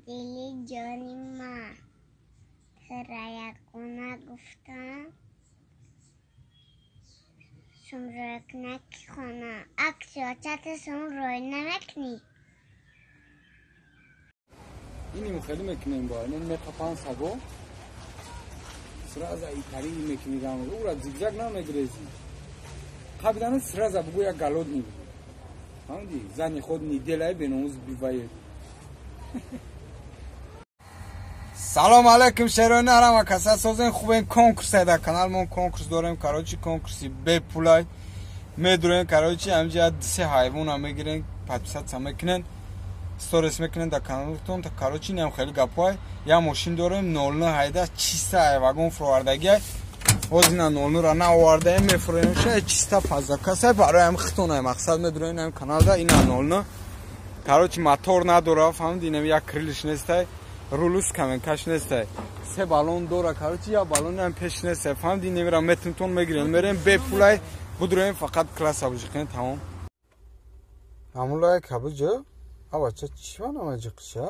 دلی جانی من ترایقونه گفتم سمرک نکی خونه اکسیاچت سمروی نمکنی اینی مخیلی مکنیم با این متفان سگو سراز ایتاری مکنی رامو او را زیگزاگ نمیگریزی قبلا سراز بگو یا گالود نی همونی زنی خود نی دلای بینوز بیوایی سلام علیکم شهران نرم کسا سازن خوبه کنکورس در کانال من کنکورس دارم کاروچی کنکورسی به پولای میدونن کاروچی همجا سه حیوان هم میگیرن پادشاه هم میکنن استوریس میکنن در کانالتون تا کاروچی نم خیلی گپای یا ماشین دارم 09 هایده چیستا واگن فروردگی وزنا 09 را نوارده میفروشه چیستا فازا کسا برای هم ختونه مقصد میدونن هم کانال دا اینا 09 کاروچی موتور نداره فهمیدین یک کریلش نیسته رولوس کامن کاش نیسته سه بالون داره کاروچی یا بالون هم پیش نیسته فهمیدین نمیرم متنتون میگیرن میرم به پولای بدریم فقط کلاس ابوجکن تمام معمولا کابوجو آوا چه چیوان آماجه کشا